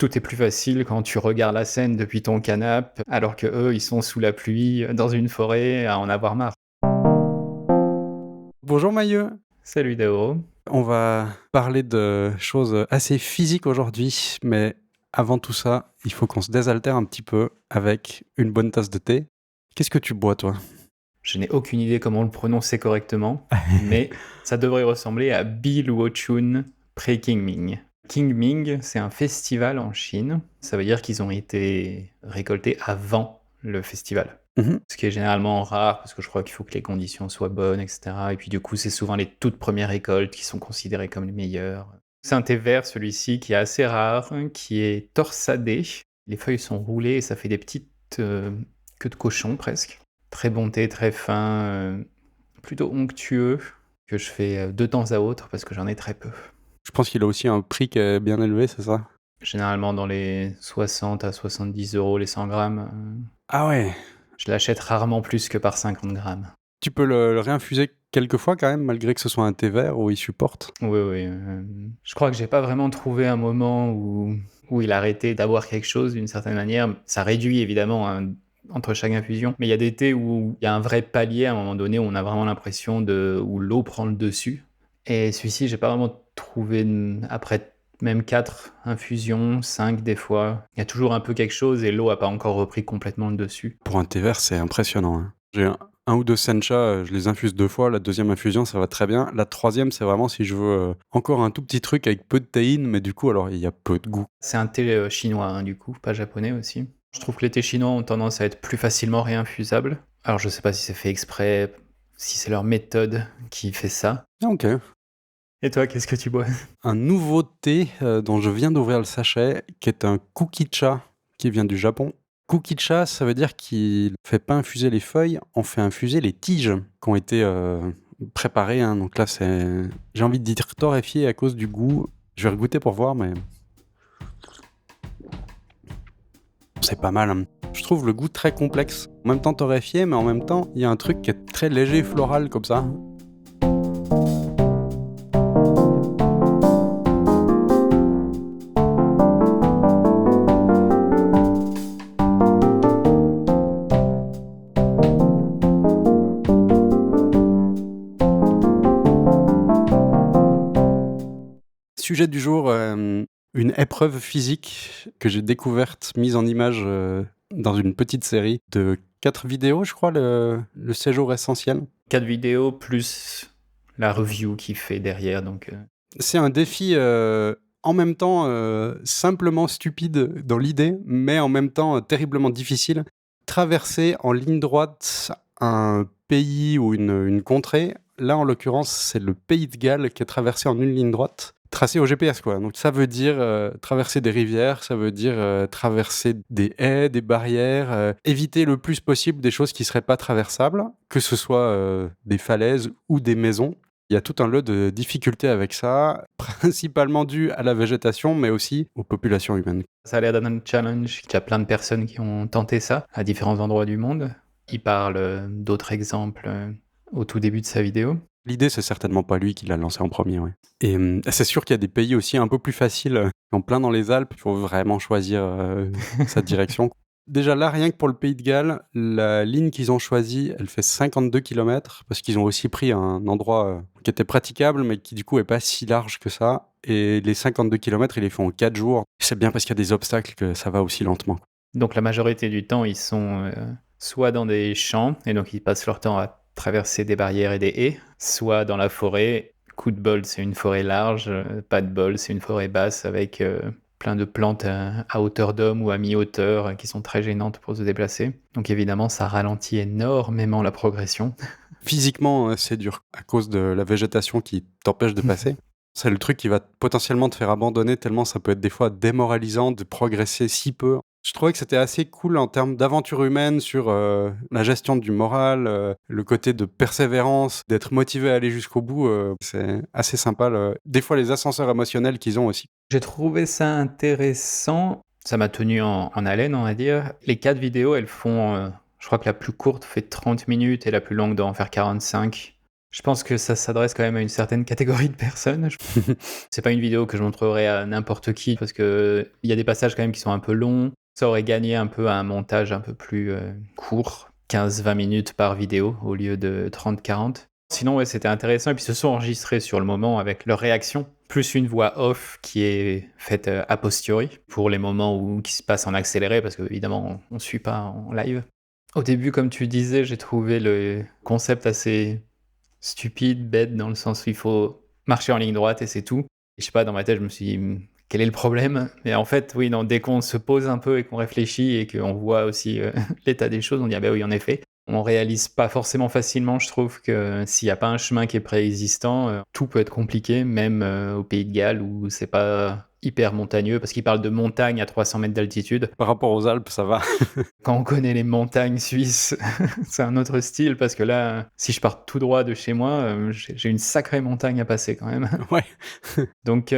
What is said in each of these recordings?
Tout est plus facile quand tu regardes la scène depuis ton canapé, alors que eux, ils sont sous la pluie, dans une forêt, à en avoir marre. Bonjour Mailleux, Salut Dao. on va parler de choses assez physiques aujourd'hui, mais avant tout ça, il faut qu'on se désaltère un petit peu avec une bonne tasse de thé. Qu'est-ce que tu bois toi? Je n'ai aucune idée comment le prononcer correctement, mais ça devrait ressembler à Biluochun Pre-Qingming. Qingming, c'est un festival en Chine. Ça veut dire qu'ils ont été récoltés avant le festival. Mhm. Ce qui est généralement rare, parce que je crois qu'il faut que les conditions soient bonnes, etc. Et puis du coup, c'est souvent les toutes premières récoltes qui sont considérées comme les meilleures. C'est un thé vert, celui-ci, qui est assez rare, qui est torsadé. Les feuilles sont roulées et ça fait des petites queues de cochon presque. Très bon thé, très fin, plutôt onctueux, que je fais de temps à autre parce que j'en ai très peu. Je pense qu'il a aussi un prix qui est bien élevé, c'est ça? Généralement dans les 60 à 70 euros les 100 grammes. Ah ouais. Je l'achète rarement plus que par 50 grammes. Tu peux le réinfuser quelques fois quand même, malgré que ce soit un thé vert où il supporte. Oui, oui. Je crois que j'ai pas vraiment trouvé un moment où il a arrêté d'avoir quelque chose d'une certaine manière. Ça réduit évidemment entre chaque infusion, mais il y a des thés où il y a un vrai palier à un moment donné où on a vraiment l'impression où l'eau prend le dessus. Et celui-ci, j'ai pas vraiment trouvé après même 4 infusions, 5 des fois. Il y a toujours un peu quelque chose et l'eau a pas encore repris complètement le dessus. Pour un thé vert, c'est impressionnant, hein. J'ai un ou deux sencha, je les infuse 2 fois. La deuxième infusion, ça va très bien. La troisième, c'est vraiment si je veux encore un tout petit truc avec peu de théine, mais du coup, alors il y a peu de goût. C'est un thé chinois, hein, du coup, pas japonais aussi. Je trouve que les thés chinois ont tendance à être plus facilement réinfusables. Alors je sais pas si c'est fait exprès, si c'est leur méthode qui fait ça. Ah, ok. Et toi, qu'est-ce que tu bois? Un nouveau thé dont je viens d'ouvrir le sachet, qui est un kukicha, qui vient du Japon. Kukicha, ça veut dire qu'il ne fait pas infuser les feuilles, on fait infuser les tiges qui ont été préparées, hein. Donc là, j'ai envie de dire torréfié à cause du goût. Je vais regoûter pour voir, mais c'est pas mal, hein. Je trouve le goût très complexe. En même temps torréfié, mais en même temps, il y a un truc qui est très léger, floral, comme ça. Sujet du jour, une épreuve physique que j'ai découverte, mise en image dans une petite série de 4 vidéos, je crois, le séjour essentiel. 4 vidéos plus la review qu'il fait derrière, donc... C'est un défi en même temps simplement stupide dans l'idée, mais en même temps terriblement difficile. Traverser en ligne droite un pays ou une contrée, là en l'occurrence c'est le pays de Galles qui est traversé en une ligne droite, tracé au GPS quoi. Donc ça veut dire traverser des rivières, ça veut dire traverser des haies, des barrières, éviter le plus possible des choses qui seraient pas traversables, que ce soit des falaises ou des maisons. Il y a tout un lot de difficultés avec ça, principalement dû à la végétation, mais aussi aux populations humaines. Ça a l'air d'un challenge. Il y a plein de personnes qui ont tenté ça à différents endroits du monde. Il parle d'autres exemples au tout début de sa vidéo. L'idée, c'est certainement pas lui qui l'a lancé en premier, ouais. Et c'est sûr qu'il y a des pays aussi un peu plus faciles, en plein dans les Alpes, il faut vraiment choisir sa direction. Déjà là, rien que pour le pays de Galles, la ligne qu'ils ont choisie, elle fait 52 km, parce qu'ils ont aussi pris un endroit qui était praticable, mais qui du coup est pas si large que ça. Et les 52 km, ils les font en 4 jours. C'est bien parce qu'il y a des obstacles que ça va aussi lentement. Donc la majorité du temps, ils sont soit dans des champs, et donc ils passent leur temps à traverser des barrières et des haies, soit dans la forêt. Coup de bol, c'est une forêt large, pas de bol, c'est une forêt basse avec plein de plantes à hauteur d'homme ou à mi-hauteur qui sont très gênantes pour se déplacer. Donc évidemment, ça ralentit énormément la progression. Physiquement, c'est dur à cause de la végétation qui t'empêche de passer. C'est le truc qui va potentiellement te faire abandonner tellement ça peut être des fois démoralisant de progresser si peu. Je trouvais que c'était assez cool en termes d'aventure humaine sur la gestion du moral, le côté de persévérance, d'être motivé à aller jusqu'au bout. C'est assez sympa. Des fois, les ascenseurs émotionnels qu'ils ont aussi. J'ai trouvé ça intéressant. Ça m'a tenu en haleine, on va dire. Les 4 vidéos, elles font... je crois que la plus courte fait 30 minutes et la plus longue doit en faire 45. Je pense que ça s'adresse quand même à une certaine catégorie de personnes. C'est pas une vidéo que je montrerai à n'importe qui parce qu'il y a des passages quand même qui sont un peu longs. Ça aurait gagné un peu à un montage un peu plus court, 15-20 minutes par vidéo au lieu de 30-40. Sinon, ouais, c'était intéressant. Et puis, ils se sont enregistrés sur le moment avec leur réaction, plus une voix off qui est faite a posteriori pour les moments qui se passent en accéléré parce qu'évidemment, on ne suit pas en live. Au début, comme tu disais, j'ai trouvé le concept assez stupide, bête, dans le sens où il faut marcher en ligne droite et c'est tout. Et je sais pas, dans ma tête, je me suis dit, quel est le problème? Mais en fait, oui, dès qu'on se pose un peu et qu'on réfléchit et qu'on voit aussi l'état des choses, on dit, ah ben oui, en effet. On réalise pas forcément facilement, je trouve, que s'il n'y a pas un chemin qui est préexistant, tout peut être compliqué, même au Pays de Galles où c'est pas hyper montagneux, parce qu'il parle de montagnes à 300 mètres d'altitude. Par rapport aux Alpes, ça va. Quand on connaît les montagnes suisses, c'est un autre style, parce que là, si je pars tout droit de chez moi, j'ai une sacrée montagne à passer quand même. Ouais. Donc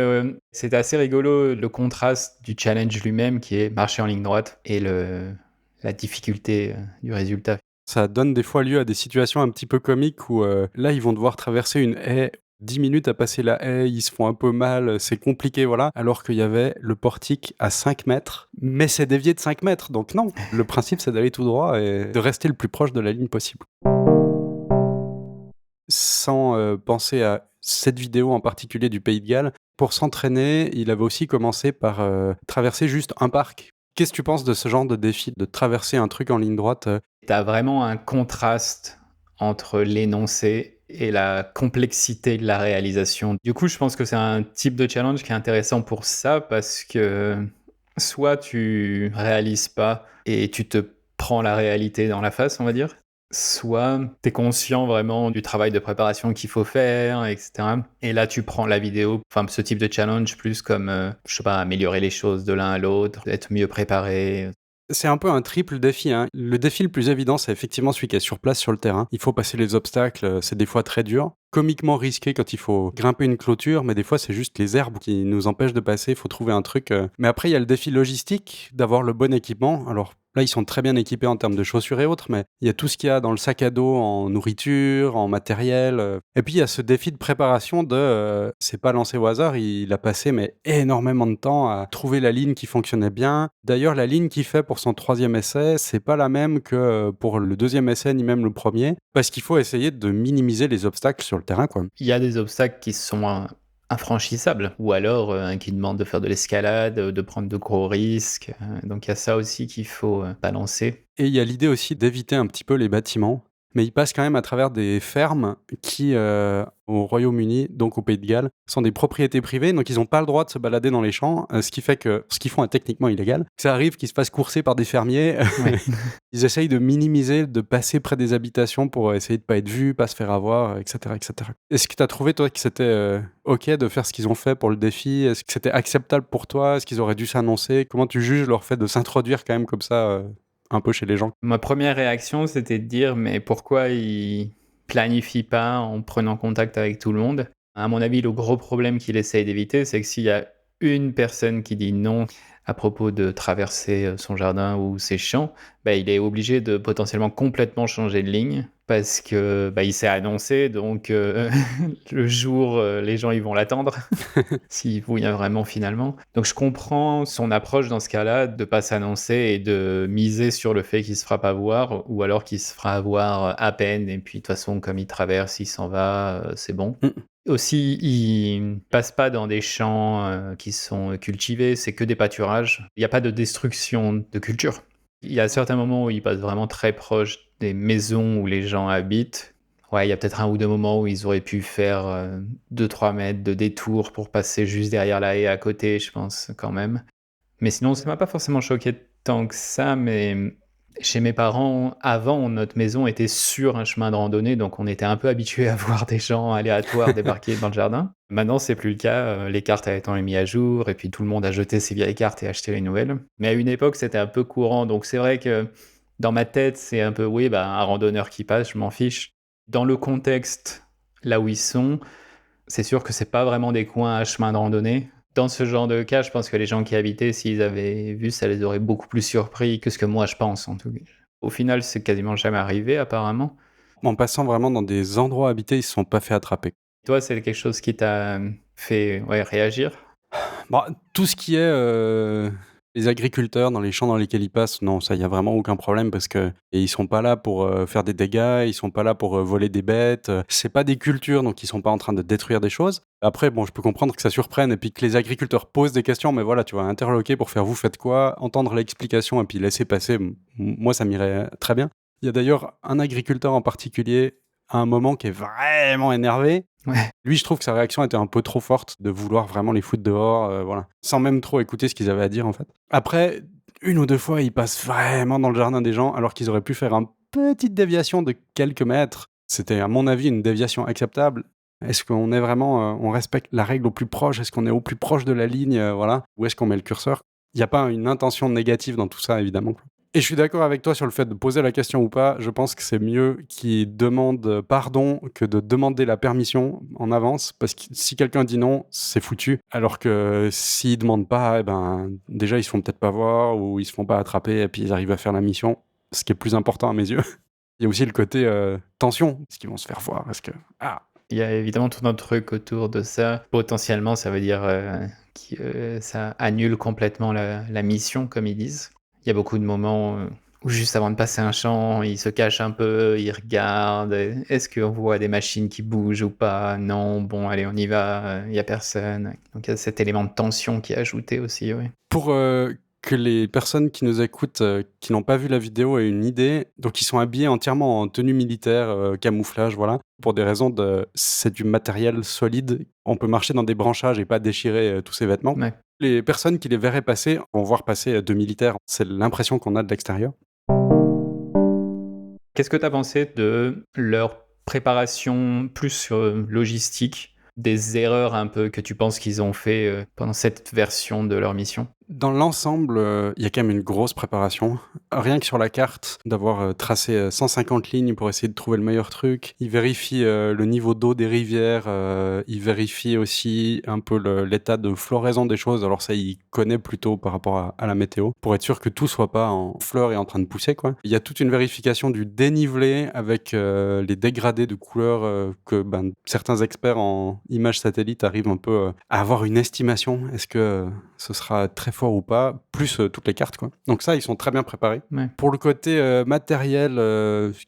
c'est assez rigolo le contraste du challenge lui-même qui est marcher en ligne droite et la difficulté du résultat. Ça donne des fois lieu à des situations un petit peu comiques où là, ils vont devoir traverser une haie. 10 minutes à passer la haie, ils se font un peu mal, c'est compliqué, voilà. Alors qu'il y avait le portique à 5 mètres, mais c'est dévié de 5 mètres, donc non. Le principe, c'est d'aller tout droit et de rester le plus proche de la ligne possible. Sans penser à cette vidéo en particulier du Pays de Galles, pour s'entraîner, il avait aussi commencé par traverser juste un parc. Qu'est-ce que tu penses de ce genre de défi, de traverser un truc en ligne droite T'as vraiment un contraste entre l'énoncé et la complexité de la réalisation. Du coup, je pense que c'est un type de challenge qui est intéressant pour ça parce que soit tu réalises pas et tu te prends la réalité dans la face, on va dire, soit tu es conscient vraiment du travail de préparation qu'il faut faire, etc. Et là, tu prends la vidéo, enfin ce type de challenge plus comme, je sais pas, améliorer les choses de l'un à l'autre, être mieux préparé. C'est un peu un triple défi, hein. Le défi le plus évident, c'est effectivement celui qui est sur place, sur le terrain. Il faut passer les obstacles, c'est des fois très dur. Comiquement risqué quand il faut grimper une clôture, mais des fois, c'est juste les herbes qui nous empêchent de passer, il faut trouver un truc. Mais après, il y a le défi logistique, d'avoir le bon équipement. Alors là, ils sont très bien équipés en termes de chaussures et autres, mais il y a tout ce qu'il y a dans le sac à dos en nourriture, en matériel. Et puis, il y a ce défi de préparation c'est pas lancé au hasard, il a passé mais énormément de temps à trouver la ligne qui fonctionnait bien. D'ailleurs, la ligne qu'il fait pour son 3e essai, c'est pas la même que pour le 2e essai, ni même le premier, parce qu'il faut essayer de minimiser les obstacles sur le terrain, quoi. Il y a des obstacles qui sont infranchissables, ou alors qui demandent de faire de l'escalade, de prendre de gros risques. Donc il y a ça aussi qu'il faut balancer. Et il y a l'idée aussi d'éviter un petit peu les bâtiments, mais il passe quand même à travers des fermes qui, au Royaume-Uni, donc au Pays de Galles, sont des propriétés privées, donc ils n'ont pas le droit de se balader dans les champs, ce qui fait que ce qu'ils font est techniquement illégal. Ça arrive qu'ils se fassent courser par des fermiers. Ouais. Ils essayent de minimiser, de passer près des habitations pour essayer de pas être vus, pas se faire avoir, etc., etc. Est-ce que tu as trouvé, toi, que c'était OK de faire ce qu'ils ont fait pour le défi? Est-ce que c'était acceptable pour toi? Est-ce qu'ils auraient dû s'annoncer? Comment tu juges leur fait de s'introduire quand même comme ça un peu chez les gens? Ma première réaction, c'était de dire, mais pourquoi ils planifient pas en prenant contact avec tout le monde? À mon avis, le gros problème qu'il essaye d'éviter, c'est que s'il y a une personne qui dit non à propos de traverser son jardin ou ses champs, il est obligé de potentiellement complètement changer de ligne parce que il s'est annoncé, donc le jour, les gens ils vont l'attendre s'il vient vraiment finalement. Donc je comprends son approche dans ce cas-là de pas s'annoncer et de miser sur le fait qu'il se fera pas voir ou alors qu'il se fera voir à peine et puis de toute façon comme il traverse, il s'en va, c'est bon. Aussi, il passe pas dans des champs qui sont cultivés, c'est que des pâturages. Il n'y a pas de destruction de culture. Il y a certains moments où il passe vraiment très proche des maisons où les gens habitent. Ouais, il y a peut-être un ou deux moments où ils auraient pu faire 2-3 mètres de détour pour passer juste derrière la haie à côté, je pense, quand même. Mais sinon, ça m'a pas forcément choqué tant que ça, mais chez mes parents, avant, notre maison était sur un chemin de randonnée, donc on était un peu habitués à voir des gens aléatoires débarquer dans le jardin. Maintenant, c'est plus le cas, les cartes étant mises à jour, et puis tout le monde a jeté ses vieilles cartes et acheté les nouvelles. Mais à une époque, c'était un peu courant, donc c'est vrai que dans ma tête, c'est un peu, oui, un randonneur qui passe, je m'en fiche. Dans le contexte, là où ils sont, c'est sûr que c'est pas vraiment des coins à chemin de randonnée. Dans ce genre de cas, je pense que les gens qui habitaient, s'ils avaient vu, ça les aurait beaucoup plus surpris que ce que moi je pense, en tout cas. Au final, c'est quasiment jamais arrivé, apparemment. En passant vraiment dans des endroits habités, ils se sont pas fait attraper. Toi, c'est quelque chose qui t'a fait réagir? Bah, tout ce qui est les agriculteurs dans les champs dans lesquels ils passent, non, ça, il y a vraiment aucun problème parce que et ils sont pas là pour faire des dégâts, ils sont pas là pour voler des bêtes, c'est pas des cultures, donc ils sont pas en train de détruire des choses. Après, bon, je peux comprendre que ça surprenne et puis que les agriculteurs posent des questions, mais voilà, tu vois, interloquer pour faire: «Vous faites quoi?» entendre l'explication et puis laisser passer, moi, ça m'irait très bien. Il y a d'ailleurs un agriculteur en particulier, à un moment, qui est vraiment énervé. Ouais. Lui, je trouve que sa réaction était un peu trop forte de vouloir vraiment les foutre dehors, voilà. Sans même trop écouter ce qu'ils avaient à dire, en fait. Après, 1 ou 2 fois, ils passent vraiment dans le jardin des gens, alors qu'ils auraient pu faire une petite déviation de quelques mètres. C'était, à mon avis, une déviation acceptable. Est-ce qu'on est vraiment, on respecte la règle au plus proche? Est-ce qu'on est au plus proche de la ligne, voilà? Où est-ce qu'on met le curseur? Il y a pas une intention négative dans tout ça, évidemment. Et je suis d'accord avec toi sur le fait de poser la question ou pas. Je pense que c'est mieux qu'ils demandent pardon que de demander la permission en avance, parce que si quelqu'un dit non, c'est foutu. Alors que s'ils demandent pas, eh ben, déjà, ils se font peut-être pas voir ou ils se font pas attraper et puis ils arrivent à faire la mission, ce qui est plus important à mes yeux. Il y a aussi le côté tension. Est-ce qu'ils vont se faire voir? Est-ce que... Ah, Il y a évidemment tout un truc autour de ça. Potentiellement, ça veut dire que ça annule complètement la mission, comme ils disent. Il y a beaucoup de moments où juste avant de passer un champ, ils se cachent un peu, ils regardent. Est-ce qu'on voit des machines qui bougent ou pas? Non, bon, allez, on y va, il n'y a personne. Donc il y a cet élément de tension qui est ajouté aussi, oui. pour que les personnes qui nous écoutent, qui n'ont pas vu la vidéo aient une idée, donc ils sont habillés entièrement en tenue militaire, camouflage, voilà. Pour des raisons de c'est du matériel solide. On peut marcher dans des branchages et pas déchirer, tous ses vêtements. Ouais. Les personnes qui les verraient passer vont voir passer, 2 militaires. C'est l'impression qu'on a de l'extérieur. Qu'est-ce que tu as pensé de leur préparation plus logistique, des erreurs un peu que tu penses qu'ils ont fait pendant cette version de leur mission? Dans l'ensemble, il y a quand même une grosse préparation. Rien que sur la carte, d'avoir, tracé, 150 lignes pour essayer de trouver le meilleur truc. Ils vérifient, le niveau d'eau des rivières, ils vérifient aussi un peu l'état de floraison des choses. Alors ça, ils connaissent plutôt par rapport à la météo, pour être sûr que tout soit pas en fleurs et en train de pousser, quoi. Il y a toute une vérification du dénivelé avec, les dégradés de couleurs, que, certains experts en images satellites arrivent un peu, à avoir une estimation. Est-ce que, ce sera très fort ou pas, plus toutes les cartes, quoi. Donc ça, ils sont très bien préparés. Ouais. Pour le côté matériel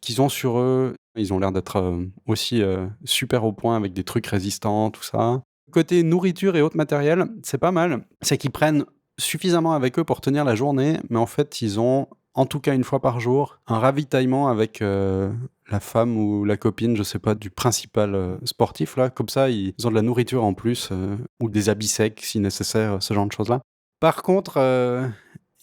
qu'ils ont sur eux, ils ont l'air d'être aussi super au point avec des trucs résistants, tout ça. Côté nourriture et autres matériel, c'est pas mal. C'est qu'ils prennent suffisamment avec eux pour tenir la journée, mais en fait, ils ont, en tout cas une fois par jour, un ravitaillement avec la femme ou la copine, je sais pas, du principal sportif, là. Comme ça, ils ont de la nourriture en plus, ou des habits secs si nécessaire, ce genre de choses-là. Par contre,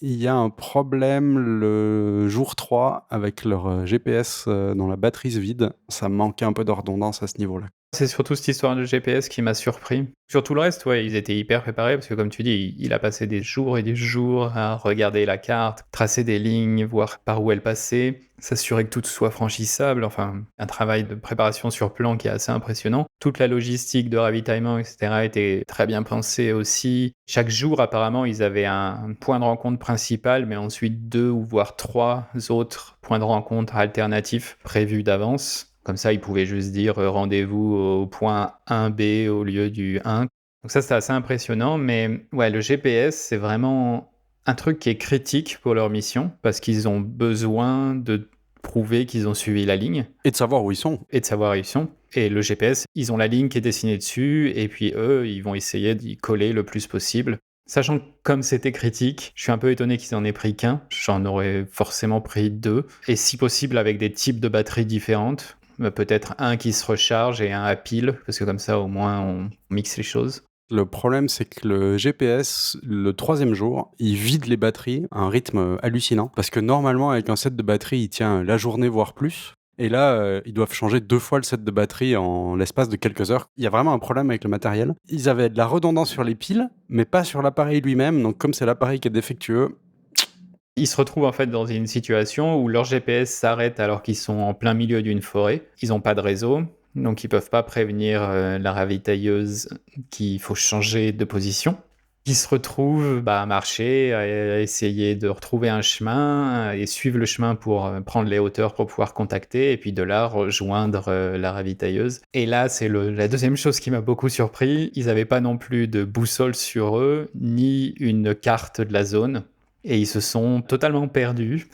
il y a un problème le jour 3 avec leur GPS dont la batterie se vide. Ça manquait un peu de redondance à ce niveau-là. C'est surtout cette histoire de GPS qui m'a surpris. Sur tout le reste, ouais, ils étaient hyper préparés parce que comme tu dis, il a passé des jours et des jours à regarder la carte, tracer des lignes, voir par où elle passait, s'assurer que tout soit franchissable, enfin, un travail de préparation sur plan qui est assez impressionnant. Toute la logistique de ravitaillement, etc. était très bien pensée aussi. Chaque jour, apparemment, ils avaient un point de rencontre principal, mais ensuite 2 ou voire 3 autres points de rencontre alternatifs prévus d'avance. Comme ça, ils pouvaient juste dire rendez-vous au point 1B au lieu du 1. Donc ça, c'est assez impressionnant. Mais ouais, le GPS, c'est vraiment un truc qui est critique pour leur mission parce qu'ils ont besoin de prouver qu'ils ont suivi la ligne Et de savoir où ils sont. et de savoir où ils sont. Et le GPS, ils ont la ligne qui est dessinée dessus et puis eux, ils vont essayer d'y coller le plus possible. Sachant que comme c'était critique, je suis un peu étonné qu'ils en aient pris qu'un. J'en aurais forcément pris 2. Et si possible avec des types de batteries différentes. Peut-être un qui se recharge et un à pile, parce que comme ça au moins on mixe les choses. Le problème, c'est que le GPS, le 3e jour, il vide les batteries à un rythme hallucinant. Parce que normalement, avec un set de batterie, il tient la journée, voire plus. Et là, ils doivent changer 2 fois le set de batterie en l'espace de quelques heures. Il y a vraiment un problème avec le matériel. Ils avaient de la redondance sur les piles, mais pas sur l'appareil lui-même. Donc comme c'est l'appareil qui est défectueux, Ils se retrouvent en fait dans une situation où leur GPS s'arrête alors qu'ils sont en plein milieu d'une forêt. Ils n'ont pas de réseau, donc ils peuvent pas prévenir la ravitailleuse qu'il faut changer de position. qui se retrouvent à marcher, à essayer de retrouver un chemin et suivre le chemin pour prendre les hauteurs pour pouvoir contacter et puis de là rejoindre la ravitailleuse. Et là, c'est la deuxième chose qui m'a beaucoup surpris. Ils n'avaient pas non plus de boussole sur eux, ni une carte de la zone. Et ils se sont totalement perdus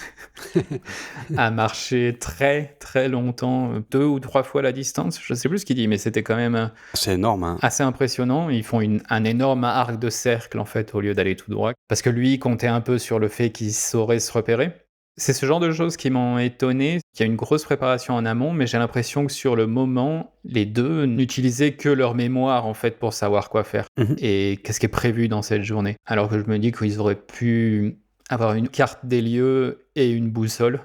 à marcher très très longtemps, 2 ou 3 fois la distance. Je sais plus ce qu'il dit, mais c'était quand même C'est énorme, hein. assez impressionnant. Ils font un énorme arc de cercle en fait au lieu d'aller tout droit. Parce que lui comptait un peu sur le fait qu'il saurait se repérer. C'est ce genre de choses qui m'ont étonné. Il y a une grosse préparation en amont, mais j'ai l'impression que sur le moment, les deux n'utilisaient que leur mémoire en fait pour savoir quoi faire. Mhm. Et qu'est-ce qui est prévu dans cette journée. Alors que je me dis qu'ils auraient pu avoir une carte des lieux et une boussole.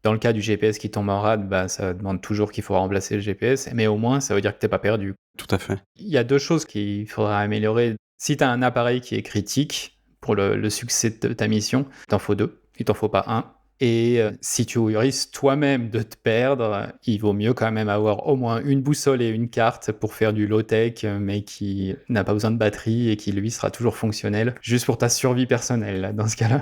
Dans le cas du GPS qui tombe en rade, ça demande toujours qu'il faut remplacer le GPS, mais au moins ça veut dire que t'es pas perdu. Tout à fait. Il y a 2 choses qu'il faudra améliorer. Si tu as un appareil qui est critique pour le succès de ta mission, il t'en faut 2, il t'en faut pas un. Et si tu risques toi-même de te perdre, il vaut mieux quand même avoir au moins une boussole et une carte pour faire du low-tech, mais qui n'a pas besoin de batterie et qui, lui, sera toujours fonctionnel, juste pour ta survie personnelle, là, dans ce cas-là.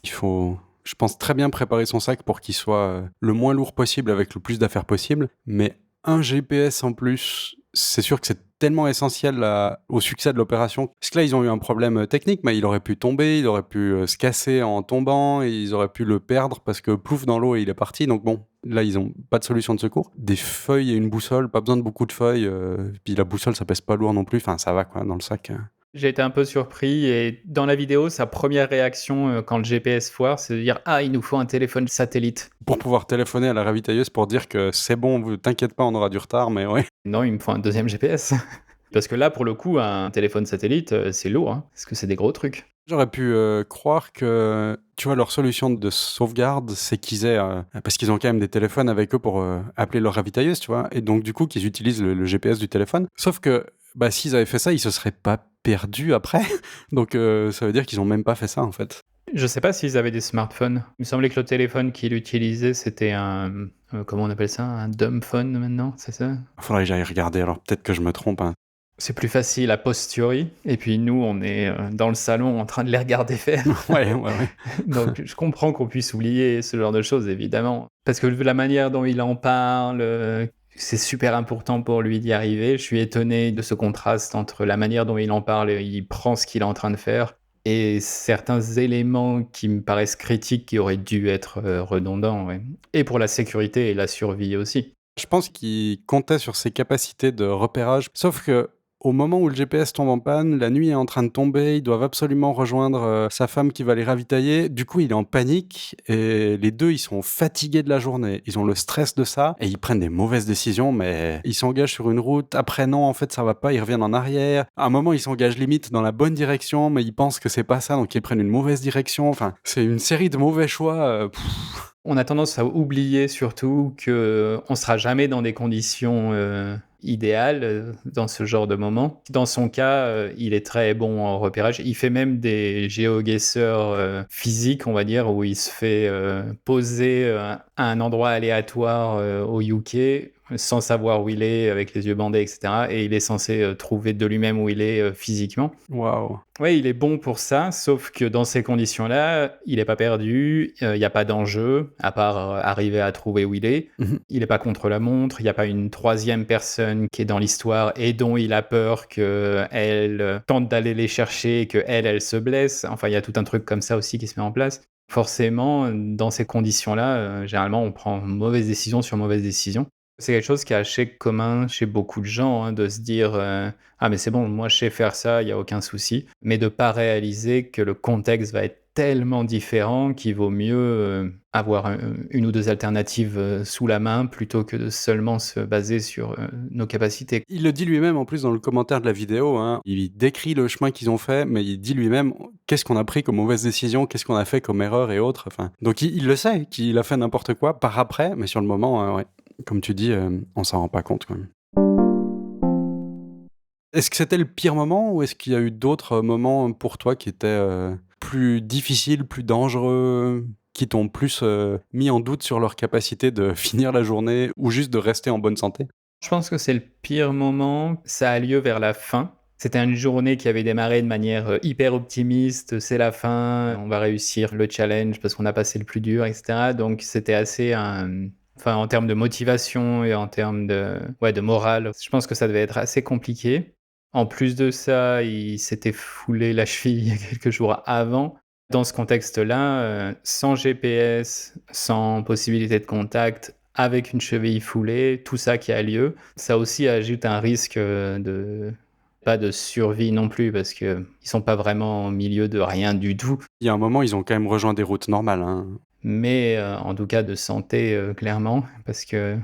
Il faut, je pense, très bien préparer son sac pour qu'il soit le moins lourd possible avec le plus d'affaires possible. Mais un GPS en plus, c'est sûr que c'est tellement essentiel au succès de l'opération. Parce que là, ils ont eu un problème technique, mais il aurait pu tomber, il aurait pu se casser en tombant, et ils auraient pu le perdre parce que plouf dans l'eau et il est parti. Donc bon, là, ils n'ont pas de solution de secours. Des feuilles et une boussole, pas besoin de beaucoup de feuilles. Puis la boussole, ça pèse pas lourd non plus. Enfin, ça va quoi, dans le sac. J'ai été un peu surpris et dans la vidéo, sa première réaction quand le GPS foire, c'est de dire « Ah, il nous faut un téléphone satellite ». Pour pouvoir téléphoner à la ravitailleuse pour dire que c'est bon, t'inquiète pas, on aura du retard, mais ouais. Non, il me faut un deuxième GPS. Parce que là, pour le coup, un téléphone satellite, c'est lourd, hein, parce que c'est des gros trucs. J'aurais pu croire que, tu vois, leur solution de sauvegarde, c'est qu'ils aient... parce qu'ils ont quand même des téléphones avec eux pour appeler leur ravitailleuse, tu vois, et donc du coup, qu'ils utilisent le GPS du téléphone. Sauf que, s'ils avaient fait ça, ils se seraient pas perdus après. Donc ça veut dire qu'ils ont même pas fait ça, en fait. Je sais pas s'ils avaient des smartphones. Il me semblait que le téléphone qu'il utilisait, c'était comment on appelle ça? Un dumb phone maintenant, c'est ça? Faudrait que j'aille regarder, alors peut-être que je me trompe, hein. C'est plus facile a posteriori. Et puis nous, on est dans le salon en train de les regarder faire. Ouais. Donc je comprends qu'on puisse oublier ce genre de choses, évidemment. Parce que la manière dont il en parle, c'est super important pour lui d'y arriver. Je suis étonné de ce contraste entre la manière dont il en parle et il prend ce qu'il est en train de faire et certains éléments qui me paraissent critiques qui auraient dû être redondants. Ouais. Et pour la sécurité et la survie aussi. Je pense qu'il comptait sur ses capacités de repérage, sauf que au moment où le GPS tombe en panne, la nuit est en train de tomber, ils doivent absolument rejoindre sa femme qui va les ravitailler. Du coup, il est en panique et les deux, ils sont fatigués de la journée. Ils ont le stress de ça et ils prennent des mauvaises décisions, mais ils s'engagent sur une route. Après, non, en fait, ça va pas, ils reviennent en arrière. À un moment, ils s'engagent limite dans la bonne direction, mais ils pensent que c'est pas ça, donc ils prennent une mauvaise direction. Enfin, c'est une série de mauvais choix. On a tendance à oublier surtout qu'on ne sera jamais dans des conditions idéales dans ce genre de moment. Dans son cas, il est très bon en repérage. Il fait même des géoguesseurs physiques, on va dire, où il se fait poser à un endroit aléatoire au UK sans savoir où il est, avec les yeux bandés, etc. Et il est censé trouver de lui-même où il est physiquement. Waouh. Oui, il est bon pour ça, sauf que dans ces conditions-là, il n'est pas perdu, il n'y a pas d'enjeu, à part arriver à trouver où il est. Il n'est pas contre la montre, il n'y a pas une troisième personne qui est dans l'histoire et dont il a peur qu'elle tente d'aller les chercher et qu'elle, elle se blesse. Enfin, il y a tout un truc comme ça aussi qui se met en place. Forcément, dans ces conditions-là, généralement, on prend mauvaise décision sur mauvaise décision. C'est quelque chose qui est assez commun chez beaucoup de gens, hein, de se dire ah mais c'est bon, moi je sais faire ça, il y a aucun souci. Mais de pas réaliser que le contexte va être tellement différent qu'il vaut mieux avoir une ou deux alternatives sous la main plutôt que de seulement se baser sur nos capacités. Il le dit lui-même en plus dans le commentaire de la vidéo, hein. Il décrit le chemin qu'ils ont fait, mais il dit lui-même qu'est-ce qu'on a pris comme mauvaise décision, qu'est-ce qu'on a fait comme erreur et autres. Enfin, donc il le sait qu'il a fait n'importe quoi par après, mais sur le moment, ouais. Comme tu dis, on s'en rend pas compte quand même. Est-ce que c'était le pire moment ou est-ce qu'il y a eu d'autres moments pour toi qui étaient plus difficiles, plus dangereux, qui t'ont plus mis en doute sur leur capacité de finir la journée ou juste de rester en bonne santé? Je pense que c'est le pire moment. Ça a lieu vers la fin. C'était une journée qui avait démarré de manière hyper optimiste. C'est la fin, on va réussir le challenge parce qu'on a passé le plus dur, etc. Donc c'était assez enfin, en termes de motivation et en termes de morale, je pense que ça devait être assez compliqué. En plus de ça, il s'était foulé la cheville quelques jours avant. Dans ce contexte-là, sans GPS, sans possibilité de contact, avec une cheville foulée, tout ça qui a lieu, ça aussi ajoute un risque pas de survie non plus, parce qu'ils sont pas vraiment au milieu de rien du tout, Il y a un moment, ils ont quand même rejoint des routes normales, hein. mais en tout cas de santé, clairement, parce que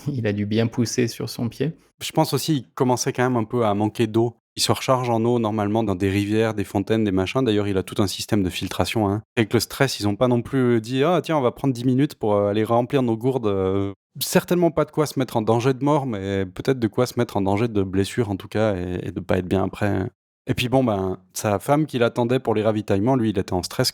il a dû bien pousser sur son pied. Je pense aussi, ils commençaient quand même un peu à manquer d'eau. Ils se rechargent en eau normalement dans des rivières, des fontaines, des machins. D'ailleurs, il a tout un système de filtration, hein. Avec le stress, ils ont pas non plus dit: «Ah tiens, on va prendre 10 minutes pour, aller remplir nos gourdes», certainement pas de quoi se mettre en danger de mort, mais peut-être de quoi se mettre en danger de blessure en tout cas et de pas être bien après. Et puis bon, ben, sa femme qui l'attendait pour les ravitaillements, lui, il était en stress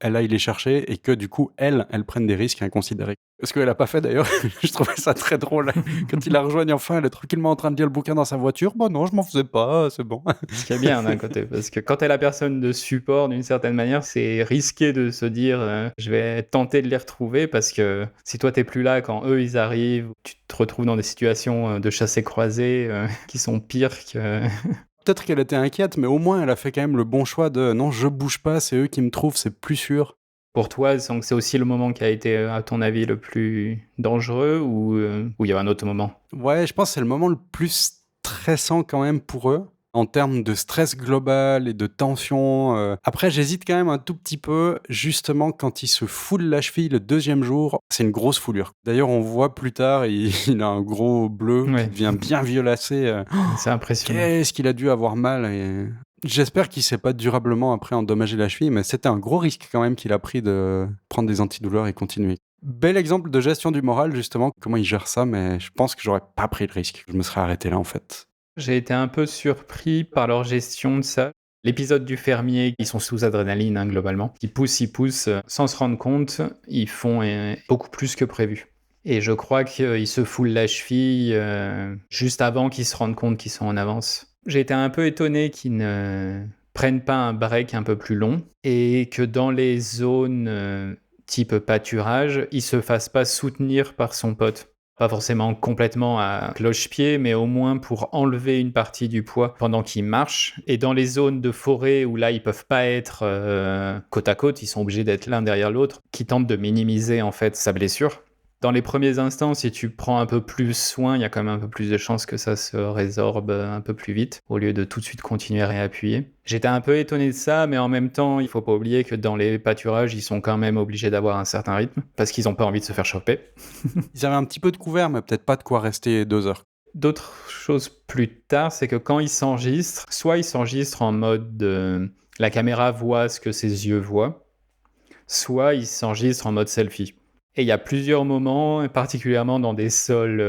elle aille les chercher et que du coup, elle prenne des risques inconsidérés. Ce qu'elle a pas fait d'ailleurs, je trouvais ça très drôle. Quand il la rejoigne enfin, elle est tranquillement en train de lire le bouquin dans sa voiture. Bah non, je m'en faisais pas, c'est bon. Ce qui est bien d'un côté, parce que quand tu es la personne de support, d'une certaine manière, c'est risqué de se dire je vais tenter de les retrouver, parce que si toi t'es plus là quand eux ils arrivent, tu te retrouves dans des situations de chassés-croisés qui sont pires que... Peut-être qu'elle était inquiète, mais au moins elle a fait quand même le bon choix de non, je bouge pas, c'est eux qui me trouvent, c'est plus sûr. Pour toi, donc c'est aussi le moment qui a été, à ton avis, le plus dangereux, ou il y a un autre moment? Ouais, je pense que c'est le moment le plus stressant quand même pour eux, en termes de stress global et de tension. Après, j'hésite quand même un tout petit peu, justement, quand il se foule la cheville le deuxième jour, c'est une grosse foulure. D'ailleurs, on voit plus tard, il a un gros bleu qui Ouais, devient bien violacé. c'est impressionnant. Qu'est-ce qu'il a dû avoir mal et j'espère qu'il s'est pas durablement après endommagé la cheville, mais c'était un gros risque quand même qu'il a pris de prendre des antidouleurs et continuer. Bel exemple de gestion du moral justement, comment il gère ça, mais je pense que j'aurais pas pris le risque. Je me serais arrêté là en fait. J'ai été un peu surpris par leur gestion de ça. L'épisode du fermier, ils sont sous adrénaline, hein, globalement. Ils poussent, sans se rendre compte, ils font beaucoup plus que prévu. Et je crois qu'ils se foulent la cheville juste avant qu'ils se rendent compte qu'ils sont en avance. J'ai été un peu étonné qu'ils ne prennent pas un break un peu plus long et que dans les zones type pâturage, ils se fassent pas soutenir par son pote. Pas forcément complètement à cloche-pied, mais au moins pour enlever une partie du poids pendant qu'ils marchent. Et dans les zones de forêt où là, ils peuvent pas être côte à côte, ils sont obligés d'être l'un derrière l'autre, qui tentent de minimiser en fait sa blessure. Dans les premiers instants, si tu prends un peu plus soin, il y a quand même un peu plus de chances que ça se résorbe un peu plus vite, au lieu de tout de suite continuer à réappuyer. J'étais un peu étonné de ça, mais en même temps, il faut pas oublier que dans les pâturages, ils sont quand même obligés d'avoir un certain rythme, parce qu'ils ont pas envie de se faire choper. Ils avaient un petit peu de couvert, mais peut-être pas de quoi rester 2 heures. D'autres choses plus tard, c'est que quand ils s'enregistrent, soit ils s'enregistrent en mode la caméra voit ce que ses yeux voient, soit ils s'enregistrent en mode selfie. Et il y a plusieurs moments, particulièrement dans des sols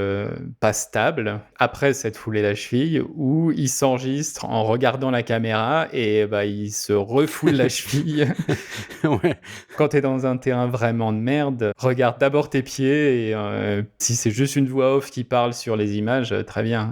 pas stables, après s'être foulé la cheville, où il s'enregistre en regardant la caméra et bah, il se refoule la cheville. Ouais. Quand tu es dans un terrain vraiment de merde, regarde d'abord tes pieds et si c'est juste une voix off qui parle sur les images, très bien.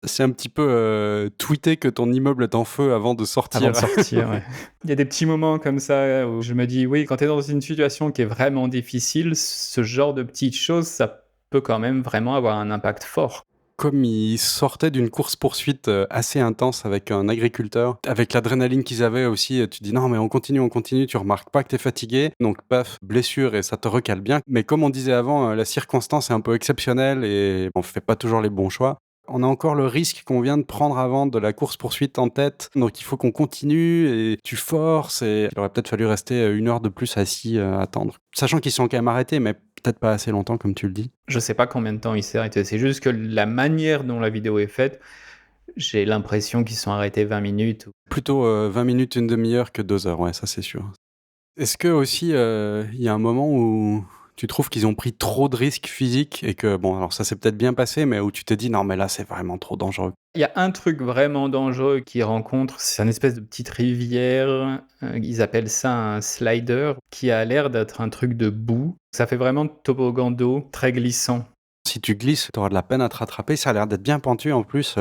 C'est un petit peu tweeter que ton immeuble est en feu avant de sortir. Avant de sortir, ouais. Il y a des petits moments comme ça où je me dis, oui, quand tu es dans une situation qui est vraiment difficile, ce genre de petites choses, ça peut quand même vraiment avoir un impact fort. Comme ils sortaient d'une course-poursuite assez intense avec un agriculteur, avec l'adrénaline qu'ils avaient aussi, tu dis non mais on continue, tu remarques pas que t'es fatigué, donc paf, blessure et ça te recale bien. Mais comme on disait avant, la circonstance est un peu exceptionnelle et on fait pas toujours les bons choix. On a encore le risque qu'on vient de prendre avant de la course-poursuite en tête, donc il faut qu'on continue et tu forces et il aurait peut-être fallu rester 1 heure de plus assis à attendre. Sachant qu'ils sont quand même arrêtés, mais peut-être pas assez longtemps comme tu le dis. Je sais pas combien de temps il s'est arrêté, c'est juste que la manière dont la vidéo est faite, j'ai l'impression qu'ils sont arrêtés 20 minutes. Plutôt 20 minutes, une demi-heure que 2 heures, ouais, ça c'est sûr. Est-ce que aussi, il y a un moment où tu trouves qu'ils ont pris trop de risques physiques et que, bon, alors ça s'est peut-être bien passé, mais où tu t'es dit: «Non, mais là, c'est vraiment trop dangereux». Il y a un truc vraiment dangereux qu'ils rencontrent, c'est une espèce de petite rivière, ils appellent ça un slider, qui a l'air d'être un truc de boue. Ça fait vraiment toboggan d'eau, très glissant. Si tu glisses, tu auras de la peine à te rattraper, ça a l'air d'être bien pentu en plus.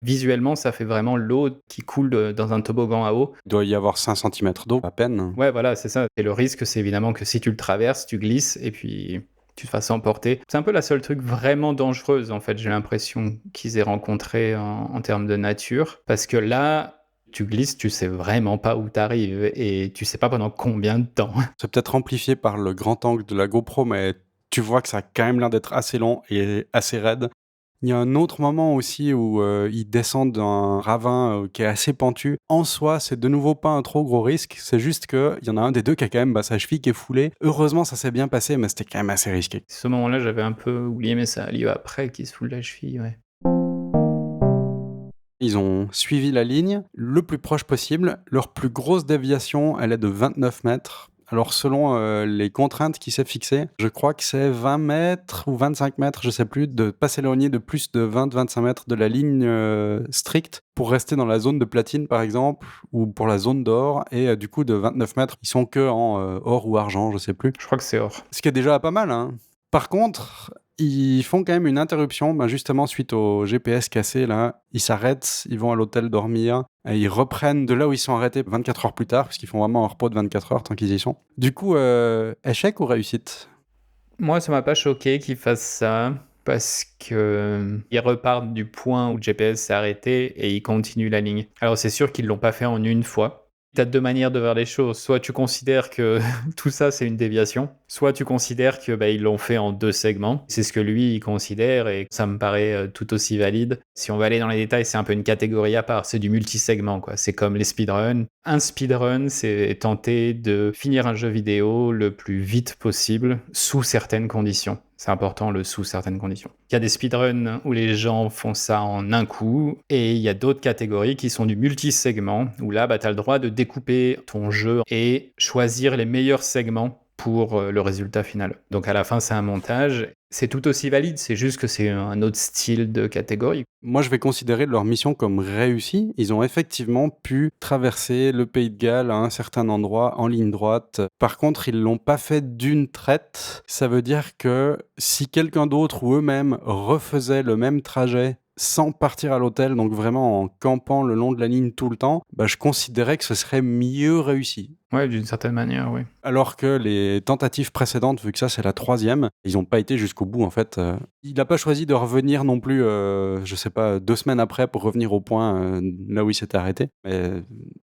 Visuellement, ça fait vraiment l'eau qui coule dans un toboggan à eau. Il doit y avoir 5 centimètres d'eau à peine. Ouais, voilà, c'est ça. Et le risque, c'est évidemment que si tu le traverses, tu glisses et puis tu te fasses emporter. C'est un peu la seule truc vraiment dangereuse, en fait, j'ai l'impression qu'ils aient rencontré en termes de nature. Parce que là, tu glisses, tu sais vraiment pas où t'arrives et tu sais pas pendant combien de temps. C'est peut-être amplifié par le grand angle de la GoPro, mais tu vois que ça a quand même l'air d'être assez long et assez raide. Il y a un autre moment aussi où ils descendent d'un ravin qui est assez pentu. En soi, c'est de nouveau pas un trop gros risque. C'est juste qu'il y en a un des deux qui a quand même sa cheville qui est foulée. Heureusement, ça s'est bien passé, mais c'était quand même assez risqué. Ce moment-là, j'avais un peu oublié, mais ça a lieu après qu'il se foule la cheville, ouais. Ils ont suivi la ligne le plus proche possible. Leur plus grosse déviation, elle est de 29 mètres. Alors selon les contraintes qui s'est fixées, je crois que c'est 20 mètres ou 25 mètres, je sais plus, de pas s'éloigner de plus de 20-25 mètres de la ligne stricte pour rester dans la zone de platine par exemple, ou pour la zone d'or, et du coup de 29 mètres, ils sont que en or ou argent, je sais plus. Je crois que c'est or. Ce qui est déjà pas mal, hein. Par contre, ils font quand même une interruption, justement suite au GPS cassé, là. Ils s'arrêtent, ils vont à l'hôtel dormir, et ils reprennent de là où ils sont arrêtés 24 heures plus tard, parce qu'ils font vraiment un repos de 24 heures tant qu'ils y sont. Du coup, échec ou réussite? Moi, ça m'a pas choqué qu'ils fassent ça parce que ils repartent du point où le GPS s'est arrêté et ils continuent la ligne. Alors c'est sûr qu'ils l'ont pas fait en une fois. T'as deux manières de voir les choses. Soit tu considères que tout ça c'est une déviation, soit tu considères que ils l'ont fait en deux segments. C'est ce que lui il considère et ça me paraît tout aussi valide. Si on va aller dans les détails, c'est un peu une catégorie à part. C'est du multisegment quoi. C'est comme les speedruns. Un speedrun, c'est tenter de finir un jeu vidéo le plus vite possible sous certaines conditions. C'est important, le sous certaines conditions. Il y a des speedruns où les gens font ça en un coup, et il y a d'autres catégories qui sont du multisegment, où là, tu as le droit de découper ton jeu et choisir les meilleurs segments pour le résultat final. Donc à la fin, c'est un montage. C'est tout aussi valide, c'est juste que c'est un autre style de catégorie. Moi, je vais considérer leur mission comme réussie. Ils ont effectivement pu traverser le Pays de Galles à un certain endroit en ligne droite. Par contre, ils l'ont pas fait d'une traite. Ça veut dire que si quelqu'un d'autre ou eux-mêmes refaisaient le même trajet sans partir à l'hôtel, donc vraiment en campant le long de la ligne tout le temps, je considérais que ce serait mieux réussi. Ouais, d'une certaine manière, oui. Alors que les tentatives précédentes, vu que ça c'est la 3e, ils n'ont pas été jusqu'au bout en fait. Il n'a pas choisi de revenir non plus, je sais pas, 2 semaines après pour revenir au point là où il s'était arrêté. Mais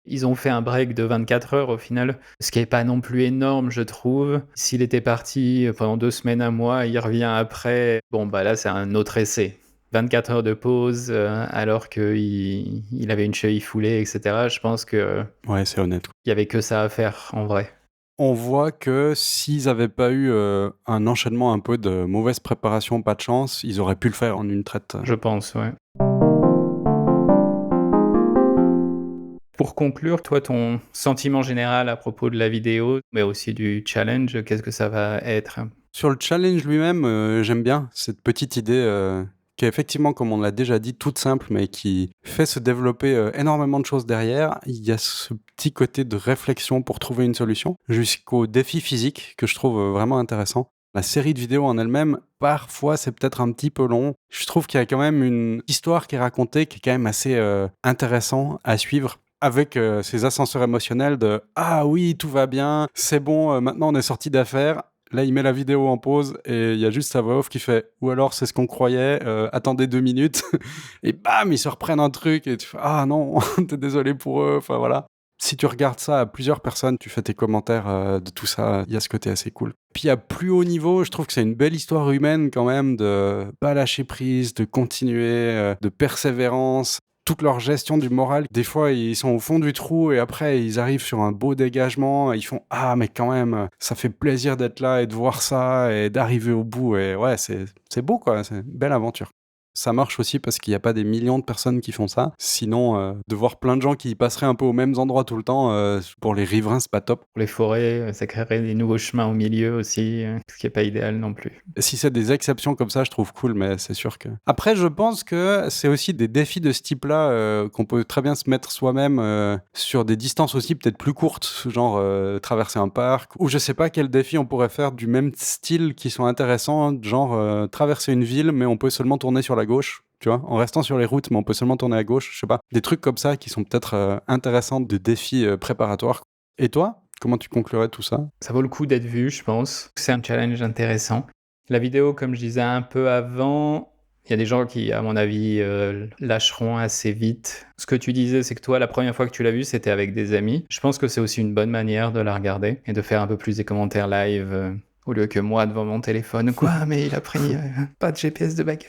Ils ont fait un break de 24 heures au final, ce qui est pas non plus énorme, je trouve. S'il était parti pendant 2 semaines, un mois, il revient après, là c'est un autre essai. 24 heures de pause alors qu'il avait une cheville foulée, etc. Je pense que ouais, c'est honnête. il y avait que ça à faire en vrai. On voit que s'ils n'avaient pas eu un enchaînement un peu de mauvaise préparation, pas de chance, ils auraient pu le faire en une traite. Je pense, ouais. Pour conclure, toi, ton sentiment général à propos de la vidéo, mais aussi du challenge, qu'est-ce que ça va être? Sur le challenge lui-même, j'aime bien cette petite idée qui est effectivement, comme on l'a déjà dit, toute simple, mais qui fait se développer énormément de choses derrière. Il y a ce petit côté de réflexion pour trouver une solution, jusqu'au défi physique que je trouve vraiment intéressant. La série de vidéos en elle-même, parfois, c'est peut-être un petit peu long. Je trouve qu'il y a quand même une histoire qui est racontée qui est quand même assez intéressant à suivre. Avec ces ascenseurs émotionnels de « Ah oui, tout va bien, c'est bon, maintenant on est sorti d'affaires ». Là, il met la vidéo en pause et il y a juste sa voix off qui fait « Ou alors, c'est ce qu'on croyait, attendez 2 minutes ». Et bam, ils se reprennent un truc et tu fais « Ah non, t'es désolé pour eux ». Enfin voilà. Si tu regardes ça à plusieurs personnes, tu fais tes commentaires de tout ça, il y a ce côté assez cool. Puis à plus haut niveau, je trouve que c'est une belle histoire humaine quand même de pas lâcher prise, de continuer, de persévérance. Toute leur gestion du moral, des fois ils sont au fond du trou et après ils arrivent sur un beau dégagement, ils font « Ah mais quand même, ça fait plaisir d'être là et de voir ça et d'arriver au bout » et ouais, c'est beau quoi, c'est une belle aventure. Ça marche aussi parce qu'il n'y a pas des millions de personnes qui font ça. Sinon, de voir plein de gens qui passeraient un peu aux mêmes endroits tout le temps, pour les riverains, c'est pas top. Pour les forêts, ça créerait des nouveaux chemins au milieu aussi, ce qui est pas idéal non plus. Si c'est des exceptions comme ça, je trouve cool, mais c'est sûr que... Après, je pense que c'est aussi des défis de ce type-là qu'on peut très bien se mettre soi-même sur des distances aussi peut-être plus courtes, genre traverser un parc, ou je sais pas quel défi on pourrait faire du même style qui sont intéressants, genre traverser une ville, mais on peut seulement tourner sur la gauche. tu vois, en restant sur les routes, mais on peut seulement tourner à gauche, je sais pas. Des trucs comme ça qui sont peut-être intéressants de défis préparatoires. Et toi, comment tu conclurais tout ça? Ça vaut le coup d'être vu, je pense. C'est un challenge intéressant. La vidéo, comme je disais un peu avant, il y a des gens qui, à mon avis, lâcheront assez vite. Ce que tu disais, c'est que toi, la première fois que tu l'as vue, c'était avec des amis. Je pense que c'est aussi une bonne manière de la regarder et de faire un peu plus des commentaires live, au lieu que moi devant mon téléphone. Quoi? Mais il a pris pas de GPS de backup.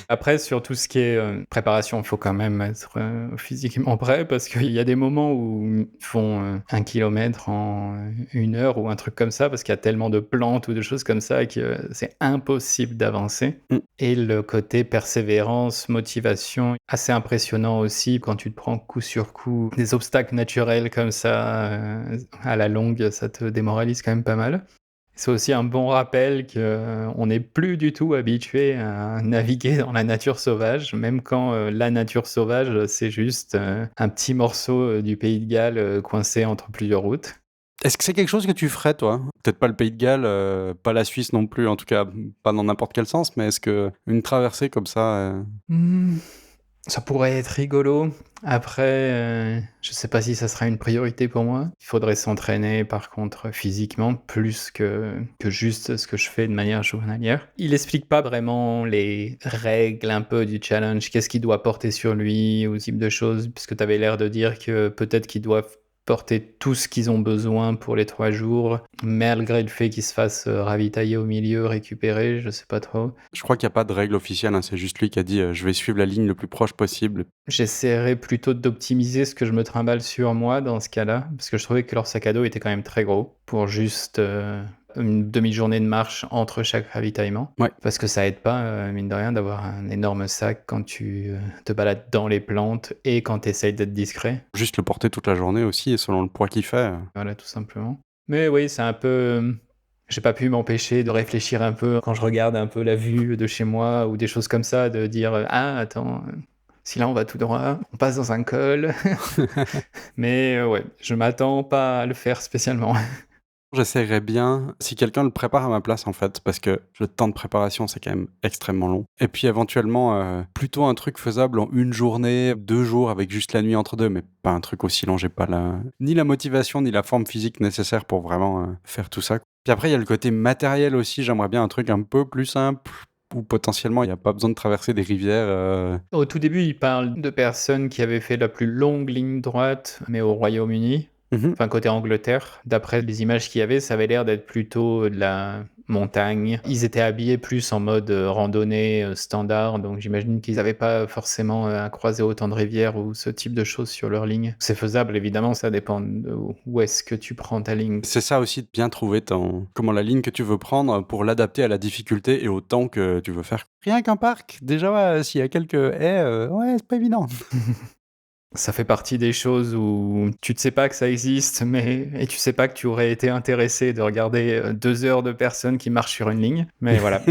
Après, sur tout ce qui est préparation, il faut quand même être physiquement prêt parce qu'il y a des moments où ils font 1 kilomètre en 1 heure ou un truc comme ça parce qu'il y a tellement de plantes ou de choses comme ça que c'est impossible d'avancer. Mm. Et le côté persévérance, motivation, assez impressionnant aussi quand tu te prends coup sur coup des obstacles naturels comme ça, à la longue, ça te démoralise quand même pas mal. C'est aussi un bon rappel qu'on n'est plus du tout habitué à naviguer dans la nature sauvage, même quand la nature sauvage, c'est juste un petit morceau du pays de Galles coincé entre plusieurs routes. Est-ce que c'est quelque chose que tu ferais, toi? Peut-être pas le Pays de Galles, pas la Suisse non plus, en tout cas pas dans n'importe quel sens, mais est-ce que une traversée comme ça, Hmm, ça pourrait être rigolo. Après, je sais pas si ça sera une priorité pour moi. Il faudrait s'entraîner, par contre, physiquement, plus que juste ce que je fais de manière journalière. Il explique pas vraiment les règles un peu du challenge, qu'est-ce qu'il doit porter sur lui, ou ce type de choses, puisque tu avais l'air de dire que peut-être qu'ils doivent porter tout ce qu'ils ont besoin pour les 3 jours, malgré le fait qu'ils se fassent ravitailler au milieu, récupérer, je sais pas trop. je crois qu'il y a pas de règle officielle, hein, c'est juste lui qui a dit, «Je vais suivre la ligne le plus proche possible». J'essaierais plutôt d'optimiser ce que je me trimballe sur moi dans ce cas-là, parce que je trouvais que leur sac à dos était quand même très gros pour juste une demi-journée de marche entre chaque ravitaillement. Ouais, Parce que ça aide pas, mine de rien, d'avoir un énorme sac quand tu te balades dans les plantes et quand tu essayes d'être discret. juste le porter toute la journée aussi et selon le poids qu'il fait, Voilà, tout simplement. Mais oui, c'est un peu. J'ai pas pu m'empêcher de réfléchir un peu quand je regarde un peu la vue de chez moi ou des choses comme ça, de dire ah, attends, si là on va tout droit, on passe dans un col. Mais ouais, je m'attends pas à le faire spécialement. J'essaierais bien si quelqu'un le prépare à ma place, en fait, parce que le temps de préparation, c'est quand même extrêmement long. Et puis éventuellement, plutôt un truc faisable en 1 journée, 2 jours avec juste la nuit entre 2, mais pas un truc aussi long. J'ai pas ni la motivation, ni la forme physique nécessaire pour vraiment, faire tout ça. Puis après, il y a le côté matériel aussi. J'aimerais bien un truc un peu plus simple où potentiellement il y a pas besoin de traverser des rivières, Au tout début, il parle de personnes qui avaient fait la plus longue ligne droite, mais au Royaume-Uni, Mmh. enfin côté Angleterre. D'après les images qu'il y avait, ça avait l'air d'être plutôt de la montagne. Ils étaient habillés plus en mode randonnée standard, donc j'imagine qu'ils n'avaient pas forcément à croiser autant de rivières ou ce type de choses sur leur ligne. C'est faisable, évidemment, ça dépend de où est-ce que tu prends ta ligne. C'est ça aussi, de bien trouver la ligne que tu veux prendre pour l'adapter à la difficulté et au temps que tu veux faire. Rien qu'un parc, déjà, ouais, s'il y a quelques haies, ouais, c'est pas évident. Ça fait partie des choses où tu ne sais pas que ça existe, et tu sais pas que tu aurais été intéressé de regarder 2 heures de personnes qui marchent sur une ligne. Mais voilà.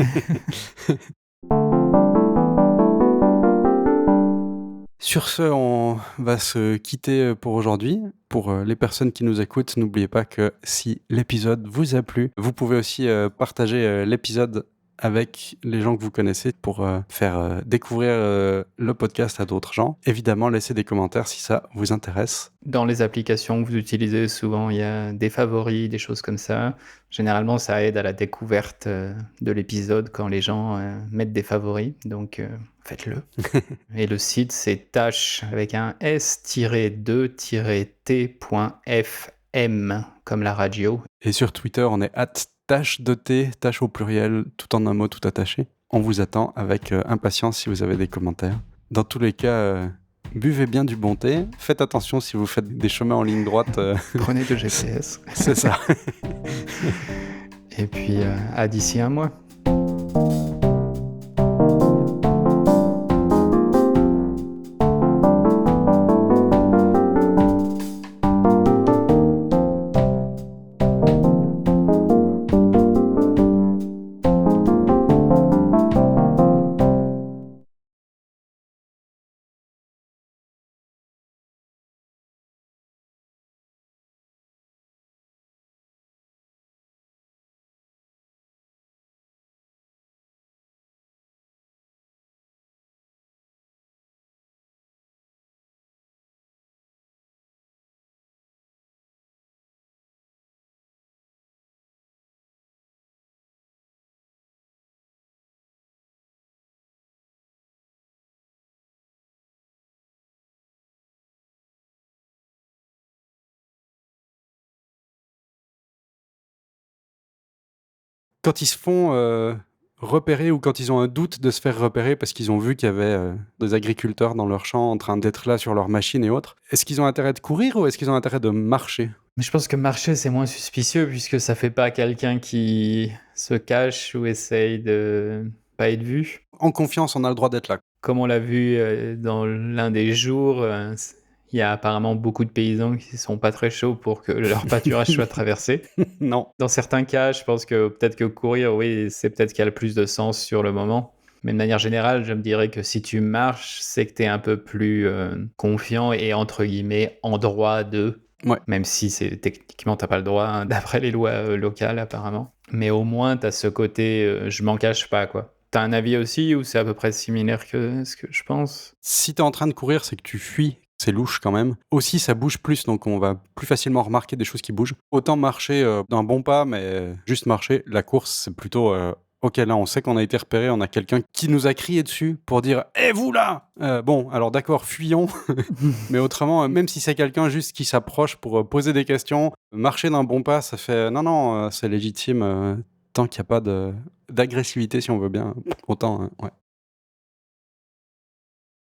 Sur ce, on va se quitter pour aujourd'hui. Pour les personnes qui nous écoutent, n'oubliez pas que si l'épisode vous a plu, vous pouvez aussi partager l'épisode avec les gens que vous connaissez pour faire découvrir le podcast à d'autres gens. Évidemment, laissez des commentaires si ça vous intéresse. Dans les applications que vous utilisez, souvent, il y a des favoris, des choses comme ça. Généralement, ça aide à la découverte de l'épisode quand les gens mettent des favoris. Donc, faites-le. Et le site, c'est tâche avec un s-2-t.fm, comme la radio. Et sur Twitter, on est @tâche de thé, tâche au pluriel, tout en un mot, tout attaché. On vous attend avec impatience si vous avez des commentaires. Dans tous les cas, buvez bien du bon thé. Faites attention si vous faites des chemins en ligne droite. Prenez de GPS. C'est ça. Et puis, à d'ici un mois. Quand ils se font repérer ou quand ils ont un doute de se faire repérer parce qu'ils ont vu qu'il y avait des agriculteurs dans leur champ en train d'être là sur leur machine et autres, est-ce qu'ils ont intérêt de courir ou est-ce qu'ils ont intérêt de marcher? Mais je pense que marcher, c'est moins suspicieux puisque ça fait pas quelqu'un qui se cache ou essaye de pas être vu. En confiance, on a le droit d'être là. Comme on l'a vu dans l'un des jours, il y a apparemment beaucoup de paysans qui sont pas très chauds pour que leur pâturage soit traversé. Non. Dans certains cas, je pense que peut-être que courir, oui, c'est peut-être qu'il y a le plus de sens sur le moment. Mais de manière générale, je me dirais que si tu marches, c'est que tu es un peu plus confiant et entre guillemets en droit de. Ouais. Même si techniquement, tu n'as pas le droit, hein, d'après les lois locales apparemment. Mais au moins, tu as ce côté je m'en cache pas, quoi. T'as un avis aussi ou c'est à peu près similaire que ce que je pense? Si t'es en train de courir, c'est que tu fuis. C'est louche quand même. Aussi, ça bouge plus, donc on va plus facilement remarquer des choses qui bougent. Autant marcher d'un bon pas, mais juste marcher. La course, c'est plutôt ok, là, on sait qu'on a été repéré, on a quelqu'un qui nous a crié dessus pour dire Eh, vous là Bon, alors d'accord, fuyons. Mais autrement, même si c'est quelqu'un juste qui s'approche pour poser des questions, marcher d'un bon pas, ça fait non, c'est légitime. Tant qu'il n'y a pas d'agressivité, si on veut bien, autant, ouais.